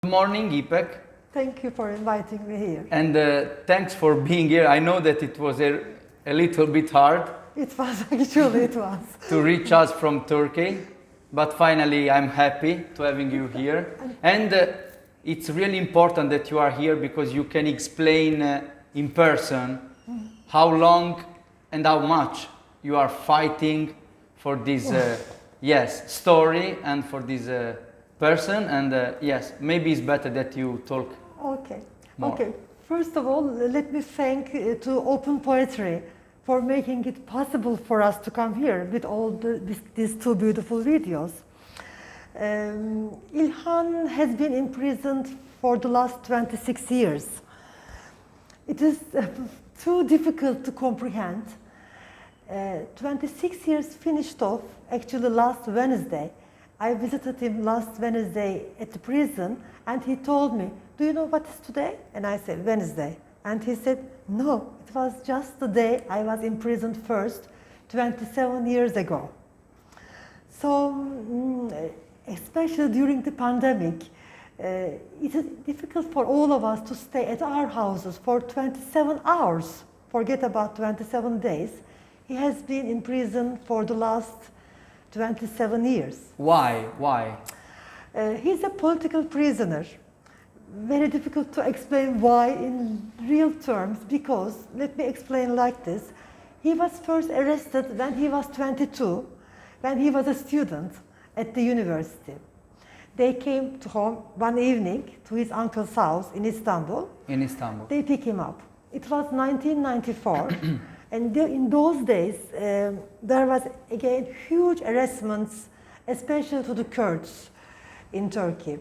Good morning, Ipek. Thank you for inviting me here. And thanks for being here. I know that it was a little bit hard It was actually, it was. to reach us from Turkey, but finally I'm happy to having you here. And it's really important that you are here because you can explain in person how long and how much you are fighting for this yes, story and for this person. And yes, maybe it's better that you talk Okay. more. Okay. First of all, let me thank to Open Poetry for making it possible for us to come here with all these two beautiful videos. Ilhan has been imprisoned for the last 26 years. It is too difficult to comprehend. 26 years finished off actually last Wednesday. I visited him last Wednesday at the prison and he told me, "Do you know what is today?" And I said, "Wednesday." And he said, "No, it was just the day I was imprisoned first, 27 years ago." So, especially during the pandemic, it is difficult for all of us to stay at our houses for 27 hours. Forget about 27 days. He has been in prison for the last 27 years. Why? Why? He's a political prisoner. Very difficult to explain why in real terms, because let me explain like this. He was first arrested when he was 22, when he was a student at the university. They came to home one evening to his uncle's house in Istanbul. In Istanbul. They pick him up. It was 1994. And in those days, there was again huge arrestments, especially to the Kurds in Turkey.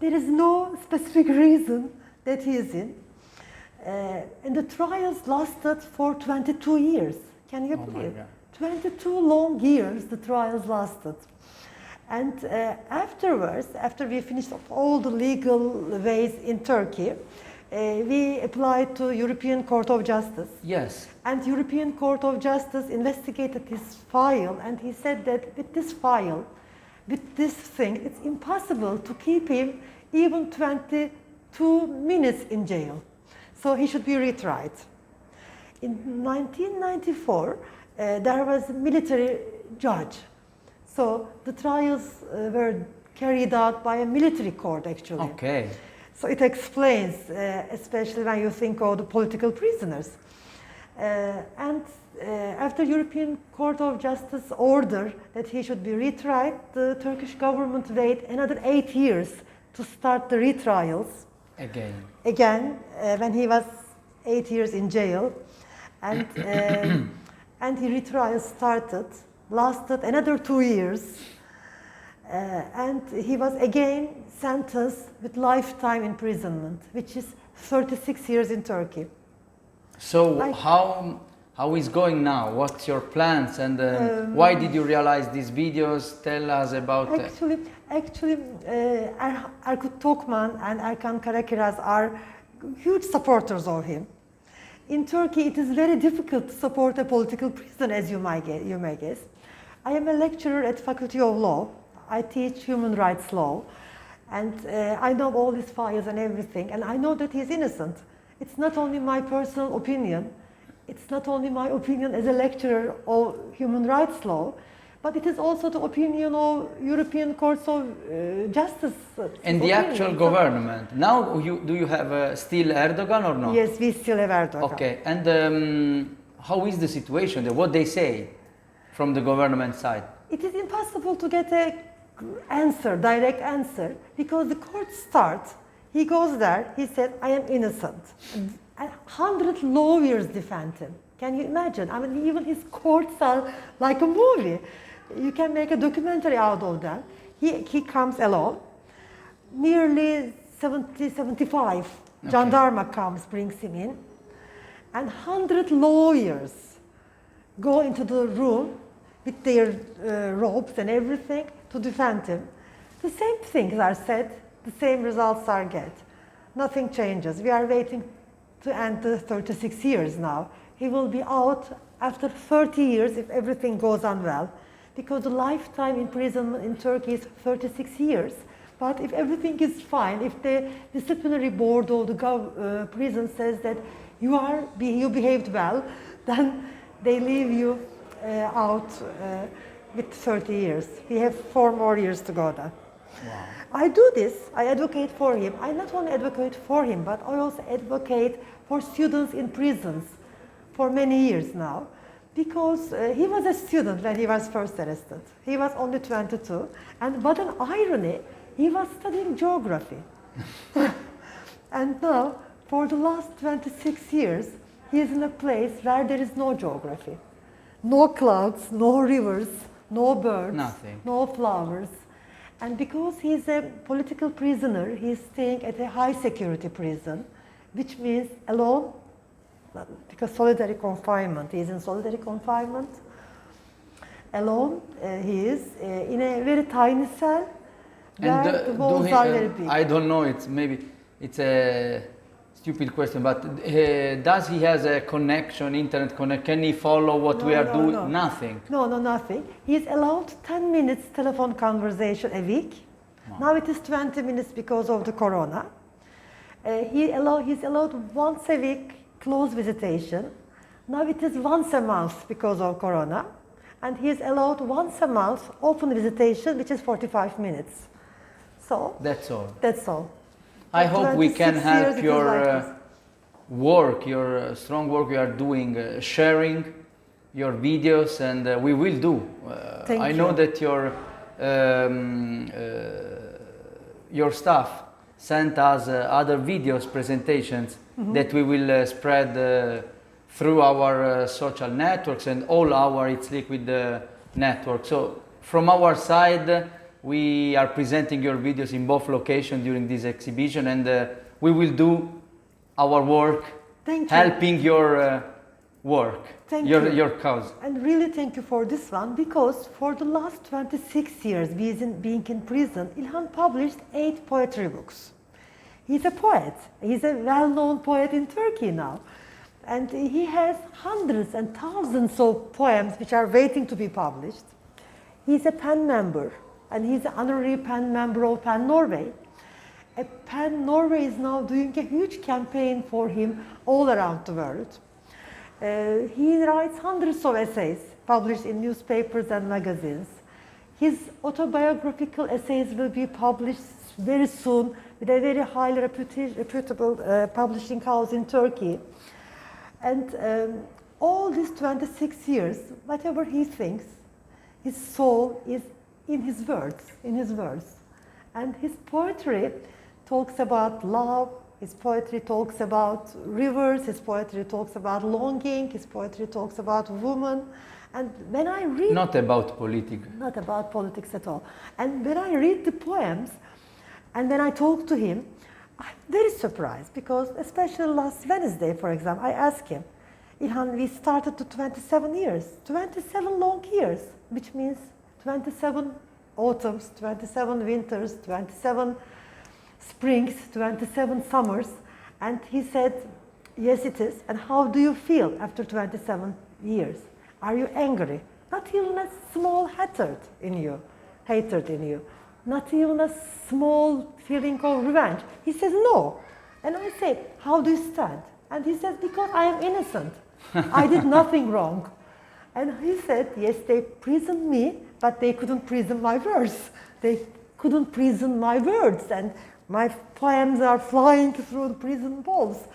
There is no specific reason that he is in. And the trials lasted for 22 years. Can you believe? 22 long years the trials lasted. And afterwards, after we finished all the legal ways in Turkey, we applied to European Court of Justice. Yes. And European Court of Justice investigated his file and he said that with this file, with this thing, it's impossible to keep him even 22 minutes in jail. So he should be retried. In 1994, there was a military judge. So the trials were carried out by a military court actually. Okay. So it explains, especially when you think of the political prisoners. After European Court of Justice order that he should be retried, the Turkish government waited another 8 years to start the retrials. Again, when he was 8 years in jail. And, and the retrial started, lasted another 2 years. And he was again sentenced with lifetime imprisonment, which is 36 years in Turkey. So how is going now? What's your plans and why did you realize these videos? Tell us about Actually, Erkut Tokman and Erkan Karakiraz are huge supporters of him. In Turkey, it is very difficult to support a political prisoner, as you may guess. I am a lecturer at Faculty of Law. I teach human rights law, and I know all his files and everything, and I know that he's innocent. It's not only my personal opinion, it's not only my opinion as a lecturer of human rights law, but it is also the opinion of European Courts of Justice. And the actual government. Now, do you have still Erdogan or not? Yes, we still have Erdogan. Okay, and how is the situation there? What they say from the government side? It is impossible to get a direct answer, because the court starts, he goes there, he said, "I am innocent." And 100 lawyers defend him. Can you imagine? I mean, even his courts are like a movie. You can make a documentary out of them. He comes alone. Nearly 75 gendarme comes, brings him in. And 100 lawyers go into the room with their robes and everything to defend him. The same things are said, the same results are get. Nothing changes. We are waiting to end the 36 years now. He will be out after 30 years if everything goes on well, because the lifetime imprisonment in Turkey is 36 years. But if everything is fine, if the disciplinary board or the prison says that you behaved well, then they leave you out with 30 years. We have 4 more years to go then. Wow. I do this, I advocate for him. I not only advocate for him, but I also advocate for students in prisons for many years now. Because he was a student when he was first arrested. He was only 22. And what an irony, he was studying geography. And now, for the last 26 years, he is in a place where there is no geography. No clouds, no rivers, no birds, nothing, no flowers. And because he is a political prisoner, he is staying at a high security prison, which means alone, because solitary confinement, he is in solitary confinement. Alone, he is in a very tiny cell, where the walls are very big. I don't know, it's a stupid question, but does he has a connection, internet connection? Can he follow what we are doing? No. Nothing. No, nothing. He is allowed 10 minutes telephone conversation a week. Wow. Now it is 20 minutes because of the corona. He's allowed once a week close visitation. Now it is once a month because of corona. And he is allowed once a month open visitation, which is 45 minutes. So that's all. That's all. I hope we can help your work, your strong work you are doing, sharing your videos, and we will do. I know that your staff sent us other videos, presentations that we will spread through our social networks and all our ITSLIQUID network. So from our side, we are presenting your videos in both locations during this exhibition, and we will do our work helping your work, your cause. And really thank you for this one, because for the last 26 years being in prison, Ilhan published 8 poetry books. He's a poet. He's a well-known poet in Turkey now. And he has hundreds and thousands of poems which are waiting to be published. He's a PEN member, and he's an honorary PEN member of PEN Norway. PEN Norway is now doing a huge campaign for him all around the world. He writes hundreds of essays published in newspapers and magazines. His autobiographical essays will be published very soon with a very highly reputable publishing house in Turkey. And all these 26 years, whatever he thinks, his soul is in his words. And his poetry talks about love, his poetry talks about rivers, his poetry talks about longing, his poetry talks about women. And when I read... Not about politics. Not about politics at all. And when I read the poems, and when I talk to him, I'm very surprised, because especially last Wednesday, for example, I asked him, Ilhan, we started to 27 years, 27 long years, which means 27 autumns, 27 winters, 27 springs, 27 summers. And he said, yes, it is. And how do you feel after 27 years? Are you angry? Not even a small hatred in you. Not even a small feeling of revenge. He says, no. And I say, how do you stand? And he says, because I am innocent. I did nothing wrong. And he said, yes, they prisoned me, but they couldn't prison my words. They couldn't prison my words, and my poems are flying through the prison walls.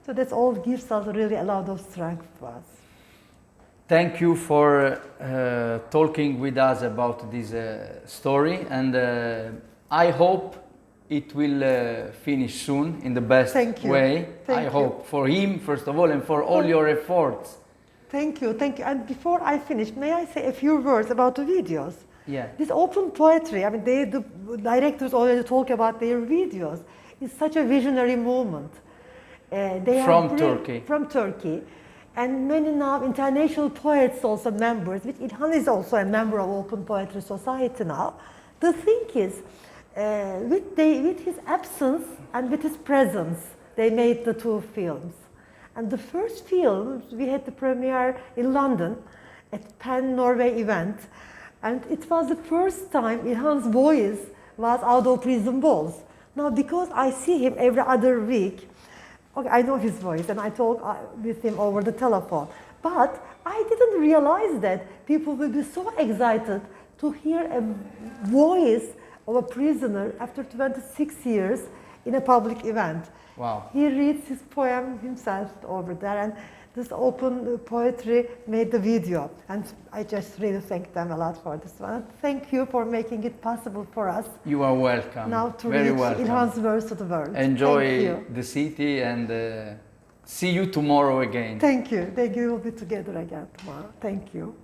So that all gives us really a lot of strength to us. Thank you for talking with us about this story, and I hope it will finish soon in the best way. I hope for him, first of all, and for all your efforts. Thank you. And before I finish, may I say a few words about the videos? Yeah. This open poetry, I mean, the directors already talk about their videos. It's such a visionary movement. From Turkey. From Turkey. And many now international poets also members, which Ilhan is also a member of Open Poetry Society now. The thing is, with his absence and with his presence, they made the 2 films. And the first film, we had the premiere in London at PEN Norway event. And it was the first time Ilhan's voice was out of prison balls. Now, because I see him every other week, okay, I know his voice and I talk with him over the telephone. But I didn't realize that people will be so excited to hear a voice of a prisoner after 26 years in a public event. Wow. He reads his poem himself over there, and this open poetry made the video. And I just really thank them a lot for this one. Thank you for making it possible for us You are welcome. now to Very reach welcome. Ilhan's words to the world. Enjoy Thank you. the city and see you tomorrow again. Thank you. Thank you. We'll be together again tomorrow. Thank you.